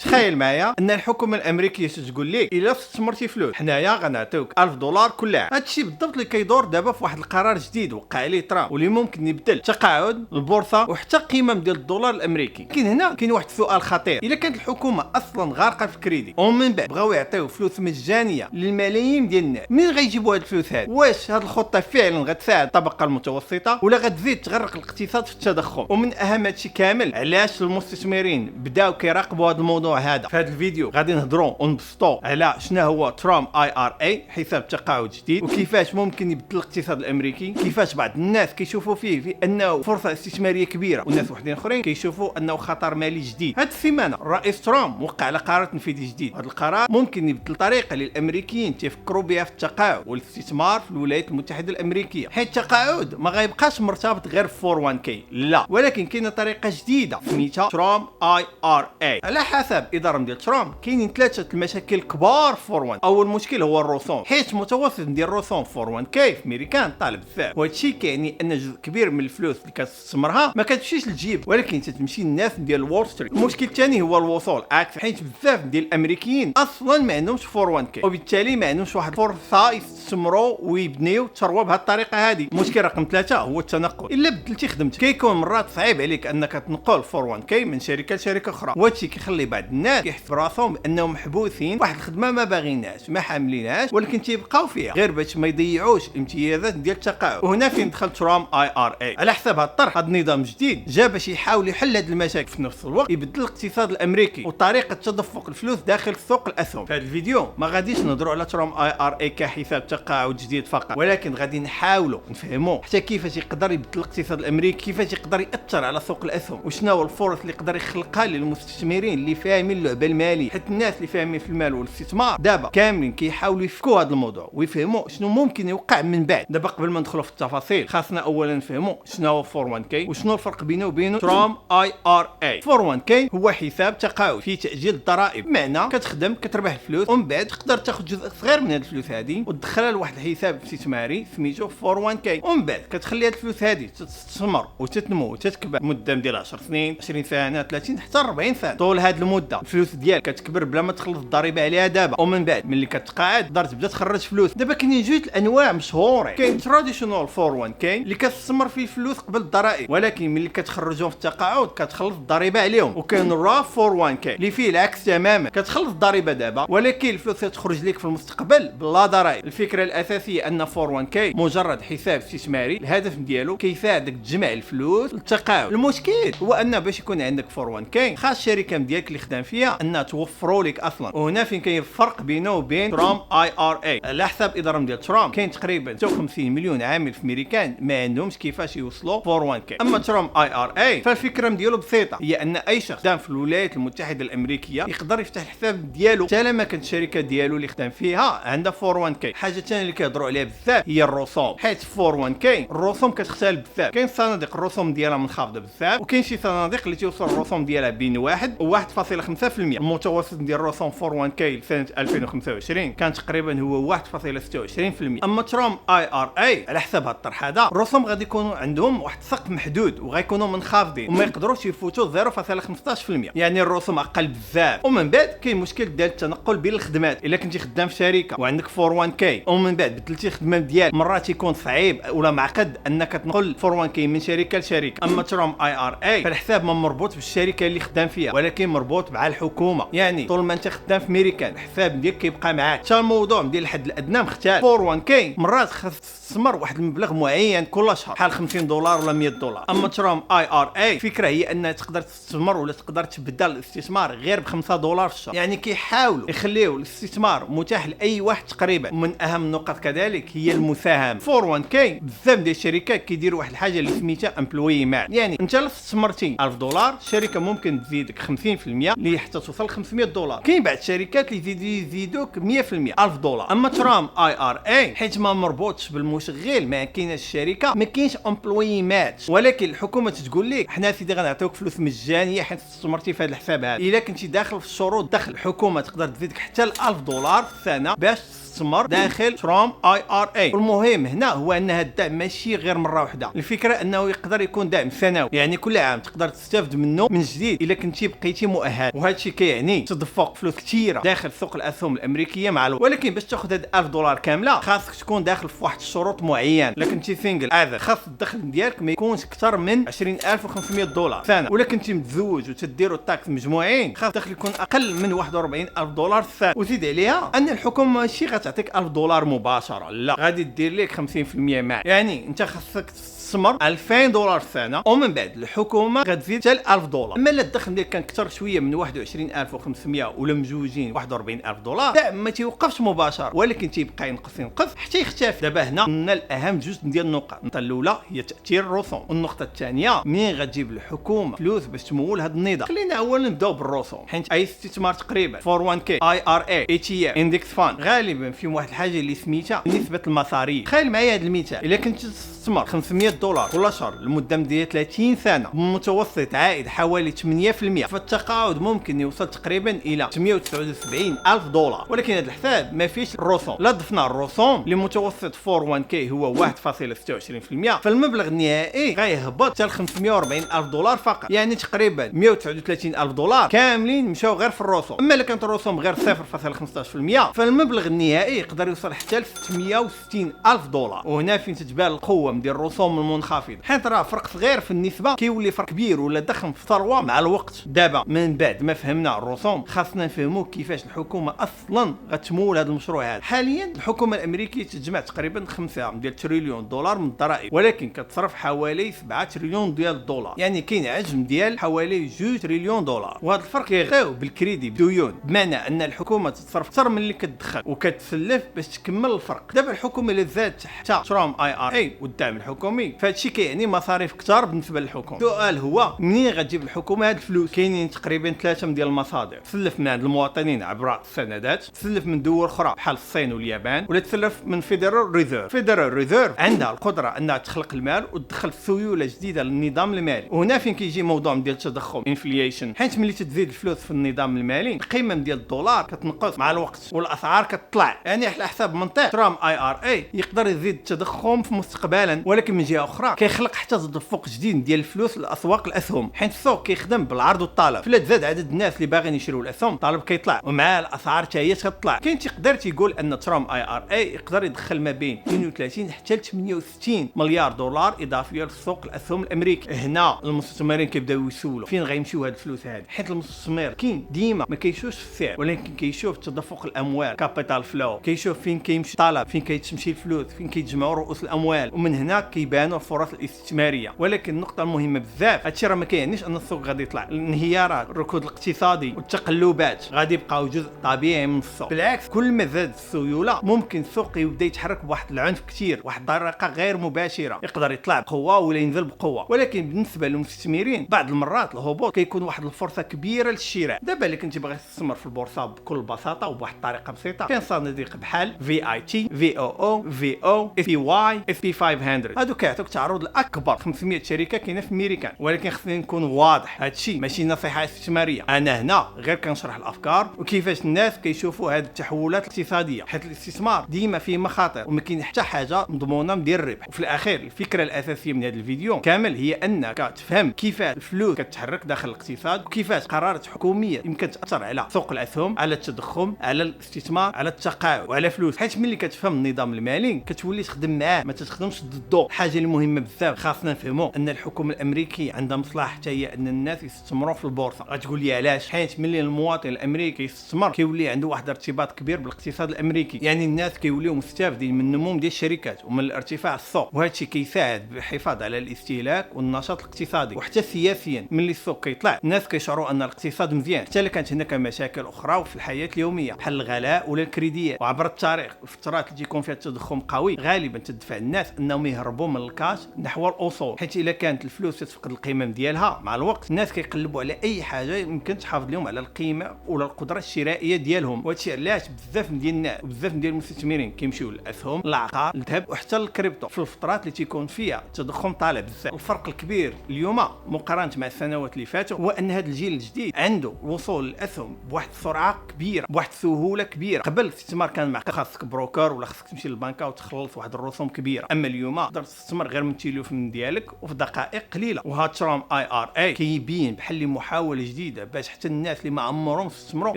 تخيل معايا ان الحكومه الامريكيه تقول لك الا استثمرتي فلوس حنايا غنعطيوك $1000 كل عام. هادشي بالضبط اللي كيدور دابا في واحد القرار جديد وقع عليه ترامب واللي ممكن يبدل تقاعد البورصه وحتى القيمه ديال الدولار الامريكي. لكن هنا كاين واحد السؤال خطير، الا كانت الحكومه اصلا غارقه في الكريدي ومن بعد بغاو يعطيو فلوس مجانيه للملايين ديال الناس، منين غيجيبوا هاد الفلوس هاد؟ واش هاد الخطه فعلا غتساعد الطبقه المتوسطه ولا غتزيد تغرق الاقتصاد في التضخم؟ ومن اهم هادشي كامل، علاش المستثمرين بداو كيراقبوا هذا الموضوع هذا؟ في هذا الفيديو غادي نهضروا ونبسطوا على شنو هو ترامب IRA، حساب تقاعد جديد، وكيفاش ممكن يبدل الاقتصاد الامريكي، كيفاش بعض الناس كيشوفوا فيه في انه فرصه استثماريه كبيره والناس وحدين اخرين كيشوفوا انه خطر مالي جديد. هذه السيمانه الرئيس ترامب وقع على قرار تنفيذي جديد. هذا القرار ممكن يبدل طريقه للامريكيين تفكروا بها في التقاعد والاستثمار في الولايات المتحده الامريكيه، حيت التقاعد ما غيبقاش مرتبط غير ب 401k، لا، ولكن كاينه طريقه جديده سميتها ترامب IRA. على حسب اداره ديال ترامب كاينين ثلاثه المشاكل كبار في 401. اول مشكل هو الرسوم، حيت المتوسط ديال الرسوم 401k في امريكان طالب بزاف، وهذا الشيء كيعني ان جزء كبير من الفلوس اللي كتستثمرها ما كتمشيش للجيب ولكن تتمشي للناس ديال وول ستريت. المشكل الثاني هو الوصول عكس، حيت بزاف ديال الامريكيين اصلا ما عندهمش 401k وبالتالي ما عندهمش واحد الفرصه يستثمروا ويبنيو الثروه بهذه الطريقه هذه. المشكل رقم 3 هو التنقل. الا بدلتي خدمتك كيكون مرات صعيب عليك انك تنقل 401k من شركه لشركه اخرى، وهذا الشيء كيخلي بعض الناس كيحسوا براسهم انهم محبوسين واحد الخدمه ما باغيناش ما حاملينهاش ولكن تيبقاو فيها غير باش ما يضيعوش الامتيازات ديال التقاعد. وهنا فين دخل ترامب IRA. على حساب هذا الطرح هذا النظام الجديد جا باش يحاول يحل هذه المشاكل، في نفس الوقت يبدل الاقتصاد الامريكي وطريقه تدفق الفلوس داخل سوق الاسهم. في هذا الفيديو ما غاديش نهضروا على ترامب IRA كحساب تقاعد جديد فقط، ولكن غادي نحاولوا نفهموا حتى كيفاش يقدر يبدل الاقتصاد الامريكي، كيفاش يقدر ياثر على سوق الاسهم، وشنو هو الفرص اللي يقدر يخلقها للمستثمرين اللي فاهمين اللعبه الماليه. حيت الناس اللي فاهمين في المال والاستثمار دابا كاملين كيحاولوا يفكوا هذا الموضوع ويفهموا شنو ممكن يوقع من بعد. دابا قبل ما ندخلوا في التفاصيل خاصنا اولا نفهموا شنو هو 401k وشنو الفرق بينه وبين ترامب IRA. 401k هو حساب تقاعد فيه تاجيل الضرائب، بمعنى كتخدم كتربح الفلوس ومن بعد تقدر تاخذ جزء صغير من هذه الفلوس هذه وتدخلها لواحد الحساب استثماري سميتو 401k، ومن بعد كتخلي هذه الفلوس هذه تستثمر وتتنمو وتتكبر مده ديال 10 سنين 20 سنه 30 حتى 40 سنه. طول هذه المده الفلوس ديالك كتكبر بلا ما تخلص الضريبه عليها دابا، ومن بعد ملي كتقاعد تقدر تبدا تخرج فلوس. دابا كاينين جوج الانواع مشهورين، كاين تراديشنال 401k اللي كتستثمر فيه الفلوس قبل الضرائب ولكن ملي كتخرجهم في التقاعد كتخلص الضريبه عليهم، وكاين را 401k اللي فيه العكس تماما، كتخلص الضريبه دابا ولكن الفلوس تخرج لك في المستقبل بلا ضرائب. الفكره الاساسيه ان 401k مجرد حساب استثماري، الهدف ديالو كيساعدك تجمع الفلوس للتقاعد. المشكل هو ان باش يكون عندك 401k خاص الشركه ديالك اللي خدام فيها انها توفروا لك اصلا، وهنا فين كاين الفرق بينه وبين ترامب IRA. على حسب اداره ديال ترامب كاين تقريبا 56 مليون عامل في امريكان ما عندهمش كيفاش يوصلوا 401k. اما ترامب IRA فالفكره ديالو بسيطه، هي ان اي شخص خدام في الولايات المتحده الامريكيه يقدر يفتح الحساب ديالو حتى لما كانت الشركه ديالو اللي خدام فيها عندها 401k. حاجه ثانيه اللي كيهضروا عليها بزاف هي الرسوم، حيت 401k الرسوم كتختلف بزاف. كاين صناديق الرسوم ديالها منخفضه بزاف، وكاين شي صناديق اللي توصل الرسوم ديالها بين 1 و 1.5%. المتوسط ديال الرسوم 401k لسنه 2025 كان تقريبا هو 1.26%. اما ترامب IRA على حسب هذا الطرح هذا الرسوم غادي يكونوا عندهم واحد السقف محدود وغيكونوا منخفضين وما يقدروش يفوتوا 0.15%، يعني الرسوم اقل بزاف. ومن بعد كاين مشكل ديال التنقل بين الخدمات، الا كنتي خدام في شركه وعندك 401k ومن بعد بدلتي الخدمه ديالك مرات يكون صعيب ولا معقد انك تنقل 401k من شركه لشركه. اما ترامب IRA فالحساب ما مربوط بالشركه اللي خدام فيها ولكن مربوط مع الحكومه، يعني طول ما انت خدام في امريكان الحساب ديالك كيبقى معاك. حتى الموضوع ديال الحد الادنى مختلف. 401k مرات خاص تستثمر واحد المبلغ معين كل شهر بحال $50 ولا $100. اما ترامب IRA الفكره هي انها تقدر تستثمر ولا تقدر تبدا الاستثمار غير $5 في الشهر، يعني كيحاولوا يخليوا الاستثمار متاح لاي واحد تقريبا. ومن اهم النقط كذلك هي المساهمه. 401k بزاف ديال الشركات كيديروا واحد الحاجه اللي سميتها امبلوي مات، يعني انت الا استثمرتي $1000 الشركه ممكن تزيدك 50% اللي حتى توصل $500. كاين بعض الشركات اللي يزيدوك 100% $1000. اما ترامب IRA حيت ما مربوطش بالمشغل ما كايناش الشركه ما كاينش امبلوي مات، ولكن الحكومه تقول لك حنا سيدي غنعطيوك فلوس مجانيه حيت استثمرتي في هذا الحساب هذا. الا كنتي داخل في الشروط دخل الحكومه تقدر تزيدك حتى $1000 في السنه باش تستثمر داخل ترامب IRA. والمهم هنا هو ان هذا الدعم ماشي غير مره واحده، الفكره انه يقدر يكون دعم سنوي، يعني كل عام تقدر تستافد منه من جديد الا كنتي بقيتي مؤهل. وهذا الشيء كيعني تدفق فلوس كثيره داخل سوق الاسهم الامريكيه مع الوقت. ولكن باش تاخذ هاد $1000 كامله خاصك تكون داخل في واحد الشروط معينه. الا كنتي سينجل خاص الدخل ديالك ما يكونش اكثر من $20,500 سنه. ولا كنتي متزوج وتديروا التاكس مجموعين خاص الدخل يكون اقل من $41,000 سنه. وزيد عليها ان الحكومه ماشي غتعطيك $1000 مباشره، لا، غادي دير لك 50% معك. يعني انت خاصك تستثمر $2000 سنه، ومن بعد الحكومه غتزيد حتى $1000. اما الا الدخل ديالك كان اكثر شويه من 21,500 ولا مجوجين $41,000 لا ما تيوقفش مباشره، ولكن تيبقى ينقص حتى يختفي. دابا هنا من الاهم جوج ديال النقط. النقطه الاولى هي تاثير الرسوم، والنقطه الثانيه منين غتجيب الحكومه فلوس باش تمول هذا النظام. خلينا اولا نبداو بالرسوم، حيت اي استثمار تقريبا 401k IRA ETF Index Fund غالبا فيه واحد الحاجه اللي سميتها نسبه المصاريف. تخيل معايا هذا المثال، الا كنت تستثمر $500 كل شهر لمده ديال 30 سنه بمتوسط عائد حوالي 8%، فالتقاعد ممكن يوصل تقريبا الى $179,000. ولكن هذا الحساب ما فيش الرسوم. لا ضفنا الرسوم لمتوسط 401k هو 1.26%، فالمبلغ النهائي غيهبط حتى $540,000 فقط، يعني تقريبا $139,000 كاملين مشاو غير في الرسوم. اما الا كانت الرسوم غير 0.15% فالمبلغ النهائي يقدر يوصل حتى $660,000. وهنا فين تتبان القوه ديال الرسوم المنخفضه، حيت راه فرق صغير في النسبه كيولي فرق كبير ولا ضخم في الثروه مع الوقت. دابا من بعد ما فهمنا الرسوم خاصنا نفهموا كيفاش الحكومه اصلا غتمول هذا المشروع هذا. حاليا الحكومه الامريكيه تجمع تقريبا 5 تريليون دولار من الضرائب، ولكن كتصرف حوالي 7 تريليون ديال الدولار، يعني كاين عجم ديال حوالي 2 تريليون دولار. وهذا الفرق كيغطيو بالكريدي بديون، بمعنى ان الحكومه تتصرف اكثر من اللي كتدخل وكتسلف باش تكمل الفرق. دابا الحكومه اللي زادت حتى ترامب IRA والدعم الحكومي فهادشي كيعني مصاريف كثار بالنسبه للحكومه. السؤال هو منين غتجيب الحكومه هاد الفلوس؟ كاينين تقريبا 3 ديال المصادر. تسلف من عند المواطنين عبر السندات، تسلف من دول اخرى بحال الصين واليابان، ولا تسلف من فيدرال ريزيرف عندها القدره انها تخلق المال وتدخل سيوله جديده للنظام المالي. وهنا فين كيجي موضوع ديال التضخم انفليشن، حيت ملي تزيد الفلوس في النظام المالي القيمه ديال الدولار كتنقص مع الوقت والاسعار كتطلع. يعني على حساب منطق ترامب IRA يقدر يزيد التضخم في مستقبلا، ولكن من جهه اخرى كيخلق حتى تدفق جديد ديال الفلوس لاسواق الاسهم، حيت السوق كيخدم بالعرض والطلب. فلا تزاد عدد الناس اللي باغيين يشريوا الاسهم الطلب كيطلع، ومع الاسعار حتى هي كتطلع. كاين تيقدر تيقول ان ترامب IRA يقدر يدخل ما بين 32 حتى 68 مليار دولار اضافيه لسوق الاسهم الامريكي. هنا المستثمرين كيبداو يسولوا فين غيمشيو هاد الفلوس هذه، حيت المستثمر كاين ديما ما كيشوفش في السعر، ولكن كيشوف تدفق الاموال كابيتال فلو، كيشوف فين كيمشي الطلب، فين كيتمشي الفلوس، فين كيتجمعوا رؤوس الاموال، ومن هنا كيبانوا الفرص الاستثماريه. ولكن النقطه المهمه بزاف، هادشي راه ما كيعنيش ان السوق غادي يطلع. الانهيارات، الركود الاقتصادي والتقلبات غادي يبقاو جزء طبيعي من السوق. بالعكس كل ما زادت السيوله ممكن السوق يبدا يتحرك بواحد العنف كثير، واحد الطريقه غير مباشره، يقدر يطلع بقوه ولا ينزل بقوه. ولكن بالنسبه للمستثمرين بعض المرات الهبوط كيكون واحد الفرصه كبيره للشراء. دابا اللي كنتي باغي تستثمر في البورصه بكل بساطه وبواحد الطريقه بسيطه، كاين صناديق بحال VIT VOO VO SPY SP500، هادو كيعطوك تعرض لاكبر 500 شركه كاينه في امريكا. ولكن خصني نكون واضح، هادشي ماشي نصيحه استثماريه، انا هنا غير كنشرح الافكار وكيفاش الناس كيشوفوا هاد التحولات الاقتصاديه، حيت الاستثمار ديما فيه مخاطر وما كاين حتى حاجه مضمونه ندير الربح. وفي الاخير الفكره الاساسيه من هذا الفيديو كامل هي انك تفهم كيفاش الفلوس كتحرك داخل الاقتصاد، وكيفاش قرارات حكوميه يمكن تاثر على سوق الاسهم، على التضخم، على الاستثمار، على التقاعد وعلى فلوس. حيت ملي كتفهم النظام المالي كتولي تخدم معاه، ما تخدمش ضده. الحاجه المهمه بزاف خاصنا نفهموا ان الحكومه الامريكيه عندها مصلحه حتى هي ان الناس يستثمروا في البورصه. غتقول لي علاش؟ حيت ملي المواطن الامريكي يستثمر كيولي عنده واحد ارتباط كبير بالاقتصاد الامريكي، يعني الناس كيوليو مستافدين من النمو ديال الشركات ومن الارتفاع السوق، وهذا الشيء كيساعد بالحفاظ على الاستهلاك والنشاط الاقتصادي. وحتى سياسيا ملي السوق كيطلع الناس كيشعروا ان الاقتصاد مزيان، حتى الا كانت هناك مشاكل اخرى في الحياه اليوميه بحال الغلاء ولا الكريديات. وعبر التاريخ الفترات اللي تيكون فيها التضخم قوي غالبا تدفع الناس انهم يهربوا من الكاش نحو الاصول، حيت الا كانت الفلوس تفقد القيمه ديالها مع الوقت الناس كيقلبوا على اي حاجه يمكن تحافظ لهم على القيمه ولا القدره الشرائيه ديالهم. وهادشي علاش بزاف ديال الناس وبزاف ديال المستثمرين كيمشيو للاسهم، العقار، الذهب وحتى الكريبتو في الفترات اللي تيكون فيها تضخم طالع بزاف. الفرق الكبير اليوم مقارنه مع السنوات اللي فاتوا هو ان هذا الجيل الجديد عنده الوصول للاسهم بواحد السرعه كبيره، بواحد السهوله كبيره. قبل الاستثمار كان معقد، خاصك بروكر ولا خاصك تمشي للبنكه وتخلص واحد الرسوم كبيره. اما اليوم تقدر تستثمر غير من التليفون ديالك وفي دقائق قليله. وهذا ترام IRA كيبين بحال محاوله جديده باش حتى الناس اللي ما عمرهم استثمروا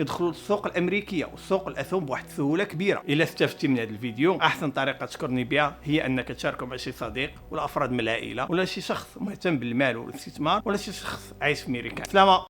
يدخلوا للسوق الامريكيه والسوق الاسهم بواحد السهوله كبيره. الا استفدتي من هذا الفيديو احسن طريقه تشكرني بها هي انك تشاركه مع شي صديق ولا افراد من العائله ولا شي شخص مهتم بالمال والاستثمار ولا شي شخص عايش في امريكا. سلامه.